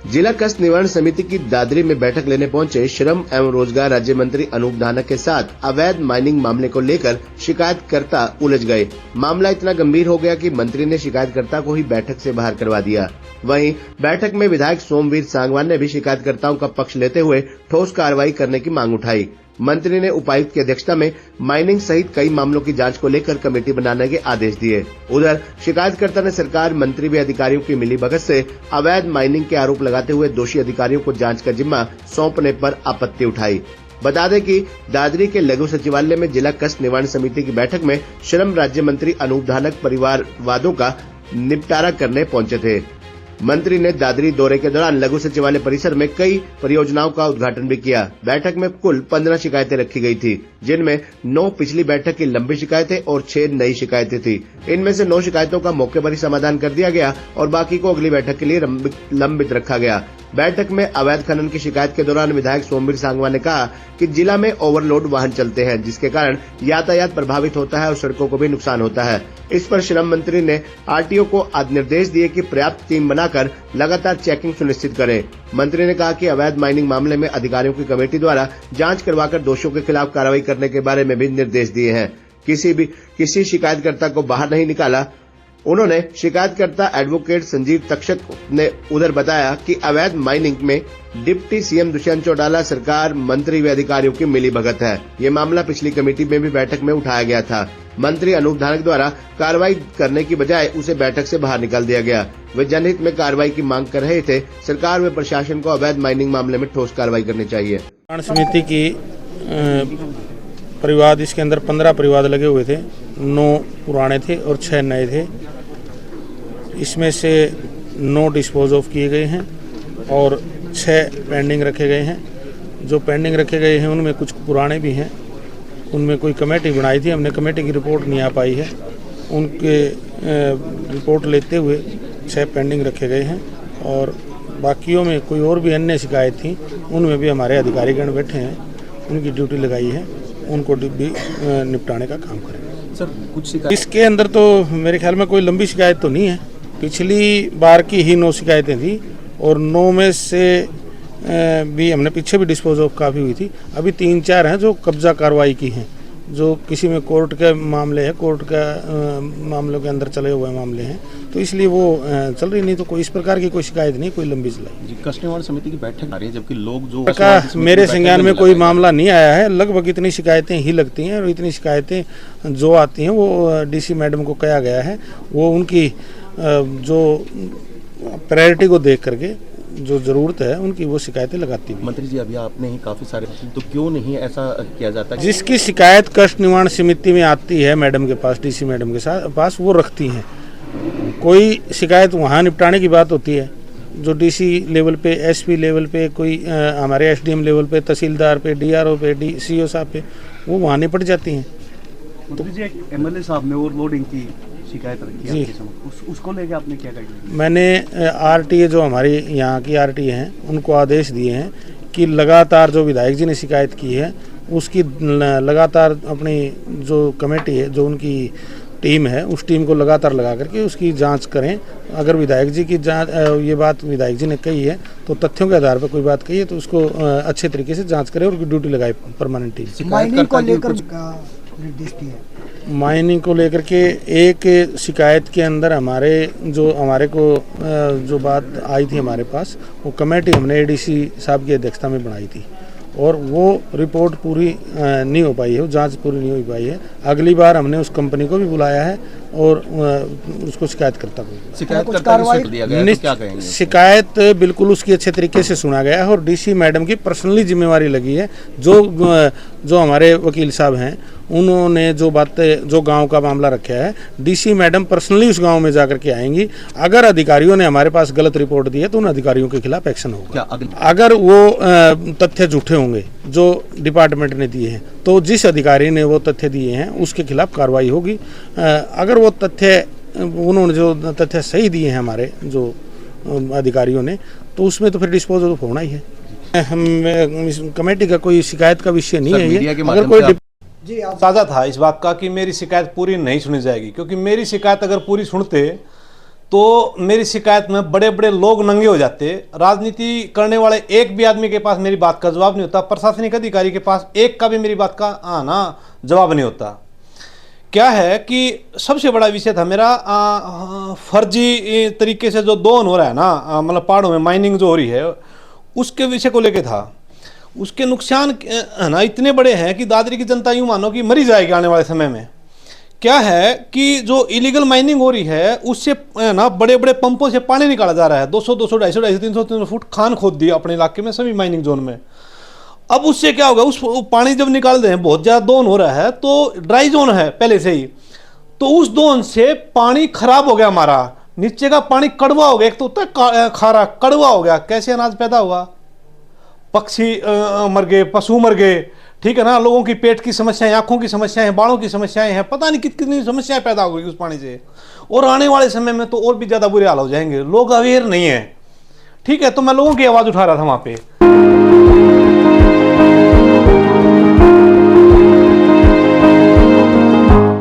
जिला कष्ट निवारण समिति की दादरी में बैठक लेने पहुंचे श्रम एवं रोजगार राज्य मंत्री अनूप धानक के साथ अवैध माइनिंग मामले को लेकर शिकायतकर्ता उलझ गए। मामला इतना गंभीर हो गया कि मंत्री ने शिकायतकर्ता को ही बैठक से बाहर करवा दिया। वहीं बैठक में विधायक सोमवीर सांगवान ने भी शिकायतकर्ताओं का पक्ष लेते हुए ठोस कार्रवाई करने की मांग उठाई। मंत्री ने उपायुक्त की अध्यक्षता में माइनिंग सहित कई मामलों की जांच को लेकर कमेटी बनाने के आदेश दिए। उधर शिकायतकर्ता ने सरकार, मंत्री व अधिकारियों की मिलीभगत से अवैध माइनिंग के आरोप लगाते हुए दोषी अधिकारियों को जांच का जिम्मा सौंपने पर आपत्ति उठाई। बता दें कि दादरी के लघु सचिवालय में जिला कष्ट निवारण समिति की बैठक में श्रम राज्य मंत्री अनूप धानक परिवार वादों का निपटारा करने पहुंचे थे। मंत्री ने दादरी दौरे के दौरान लघु सचिवालय परिसर में कई परियोजनाओं का उद्घाटन भी किया। बैठक में कुल 15 शिकायतें रखी गई थी, जिनमें 9 पिछली बैठक की लंबी शिकायतें और 6 नई शिकायतें थी। इनमें से 9 शिकायतों का मौके पर ही समाधान कर दिया गया और बाकी को अगली बैठक के लिए लंबित रखा गया। बैठक में अवैध खनन की शिकायत के दौरान विधायक सोमवीर सांगवान ने कहा कि जिला में ओवरलोड वाहन चलते हैं, जिसके कारण यातायात प्रभावित होता है और सड़कों को भी नुकसान होता है। इस पर श्रम मंत्री ने आरटीओ को निर्देश दिए कि पर्याप्त टीम बनाकर लगातार चेकिंग सुनिश्चित करें। मंत्री ने कहा कि अवैध माइनिंग मामले में अधिकारियों की कमेटी द्वारा जांच करवाकर दोषियों के खिलाफ कार्रवाई करने के बारे में भी निर्देश दिए हैं। किसी शिकायतकर्ता को बाहर नहीं निकाला। उन्होंने शिकायतकर्ता एडवोकेट संजीव तक्षक ने उधर बताया कि अवैध माइनिंग में डिप्टी सीएम दुष्यंत चौटाला, सरकार, मंत्री व अधिकारियों की मिलीभगत है। ये मामला पिछली कमेटी में भी बैठक में उठाया गया था। मंत्री अनूप धानक द्वारा कार्रवाई करने की बजाय उसे बैठक से बाहर निकाल दिया गया। वे जनहित में कार्रवाई की मांग कर रहे थे। सरकार व प्रशासन को अवैध माइनिंग मामले में ठोस कार्रवाई करनी चाहिए। समिति की परिवाद, इसके अंदर 15 परिवाद लगे हुए थे, 9 पुराने थे और 6 नए थे। इसमें से 9 डिस्पोज ऑफ किए गए हैं और 6 पेंडिंग रखे गए हैं। जो पेंडिंग रखे गए हैं उनमें कुछ पुराने भी हैं। उनमें कोई कमेटी बनाई थी, हमने कमेटी की रिपोर्ट नहीं आ पाई है। उनके रिपोर्ट लेते हुए 6 पेंडिंग रखे गए हैं और बाकियों में कोई और भी अन्य शिकायत थी, उनमें भी हमारे अधिकारीगण बैठे हैं, उनकी ड्यूटी लगाई है, उनको भी निपटाने का काम करेंगे। सर, कुछ शिकायत इसके अंदर तो मेरे ख्याल में कोई लंबी शिकायत तो नहीं है। पिछली बार की ही 9 शिकायतें थी और 9 में से भी हमने पीछे भी डिस्पोज ऑफ काफ़ी हुई थी। अभी 3-4 हैं जो कब्जा कार्रवाई की हैं, जो किसी में कोर्ट के मामले हैं, कोर्ट का मामलों के अंदर चले हुए मामले हैं, तो इसलिए वो चल रही। नहीं तो कोई इस प्रकार की कोई शिकायत नहीं, कोई लंबी चलाई। कष्ट निवारण समिति की बैठक आ रही है, जबकि लोग जो मेरे संज्ञान में कोई मामला नहीं आया है। लगभग इतनी शिकायतें ही लगती हैं और इतनी शिकायतें जो आती हैं वो डीसी मैडम को कहा गया है, वो उनकी जो प्रायोरिटी को देख करके जो जरूरत है उनकी वो शिकायतें लगाती है। मंत्री जी, अभी आपने ही काफी सारे, तो क्यों नहीं ऐसा किया जाता? जिसकी शिकायत कष्ट निवारण समिति में आती है मैडम के पास, डीसी मैडम के पास, वो रखती हैं। कोई शिकायत वहाँ निपटाने की बात होती है जो डीसी लेवल पे, एसपी लेवल पे, कोई हमारे एसडीएम लेवल पे, तहसीलदार पे, डीआरओ पे, सीओ साहब पे, वो वहाँ निपट जाती हैं। मंत्री जी, एक एमएलए साहब ने ओवरलोडिंग की शिकायत रखी है आपके समक्ष, उसको लेके आपने क्या कहा? मैंने आरटीए, जो हमारी यहाँ की आरटीए हैं, उनको आदेश दिए हैं कि लगातार जो विधायक जी ने शिकायत की है उसकी लगातार अपनी जो कमेटी है, जो उनकी टीम है, उस टीम को लगातार लगा करके उसकी जांच करें। अगर विधायक जी की जांच, ये बात विधायक जी ने कही है तो तथ्यों के आधार पर कोई बात कही है तो उसको अच्छे तरीके से जांच करें और ड्यूटी लगाए परमानेंट टीम। माइनिंग को लेकर निर्देश दिए। माइनिंग को लेकर के एक शिकायत के अंदर हमारे को जो बात आई थी हमारे पास, वो कमेटी हमने एडीसी साहब की अध्यक्षता में बनाई थी और वो रिपोर्ट पूरी नहीं हो पाई है, वो जांच पूरी नहीं हो पाई है। अगली बार हमने उस कंपनी को भी बुलाया है और उसको शिकायतकर्ता को शिकायत बिल्कुल उसकी अच्छे तरीके से सुना गया है और डीसी मैडम की पर्सनली जिम्मेवारी लगी है। जो हमारे वकील साहब हैं, उन्होंने जो बातें, जो गांव का मामला रखा है, डीसी मैडम पर्सनली उस गांव में जाकर के आएंगी। अगर अधिकारियों ने हमारे पास गलत रिपोर्ट दी है तो उन अधिकारियों के खिलाफ एक्शन होगा। अगर वो तथ्य झूठे होंगे जो डिपार्टमेंट ने दिए हैं तो जिस अधिकारी ने वो तथ्य दिए हैं उसके खिलाफ कार्रवाई होगी। अगर वो तथ्य, उन्होंने जो तथ्य सही दिए हैं हमारे जो अधिकारियों ने, तो उसमें तो फिर डिस्पोज होना ही है। कमेटी का कोई शिकायत का विषय नहीं है ये। अगर कोई साझा था इस बात का कि मेरी शिकायत पूरी नहीं सुनी जाएगी, क्योंकि मेरी शिकायत अगर पूरी सुनते तो मेरी शिकायत में बड़े बड़े लोग नंगे हो जाते, राजनीति करने वाले एक भी आदमी के पास मेरी बात का जवाब नहीं होता, प्रशासनिक अधिकारी के पास एक का भी मेरी बात का जवाब नहीं होता। क्या है कि सबसे बड़ा विषय था मेरा फर्जी तरीके से जो दोहन हो रहा है ना, मतलब पहाड़ों में माइनिंग जो हो रही है उसके विषय को लेके था। उसके नुकसान है ना इतने बड़े हैं कि दादरी की जनता यूँ मानो कि मरी जाएगी आने वाले समय में। क्या है कि जो इलीगल माइनिंग हो रही है उससे ना बड़े बड़े पंपों से पानी निकाला जा रहा है, 200 250 250 300 फुट खान खोद दी अपने इलाके में सभी माइनिंग जोन में। अब उससे क्या होगा, उस पानी जब निकाल दें, बहुत ज़्यादा दोहन हो रहा है तो ड्राई जोन है पहले से ही, तो उस दोहन से पानी खराब हो गया हमारा, नीचे का पानी कड़वा हो गया, एक तो होता है खारा, कड़वा हो गया। कैसे अनाज पैदा हुआ, पक्षी मर गए, पशु मर गए, ठीक है ना, लोगों की पेट की समस्याएं, आंखों की समस्याएं, बालों की समस्याएं हैं, पता नहीं कितनी समस्याएं पैदा हो गई उस पानी से। और आने वाले समय में तो और भी ज़्यादा बुरे हाल हो जाएंगे, लोग अवेयर नहीं है। ठीक है, तो मैं लोगों की आवाज़ उठा रहा था वहाँ पे।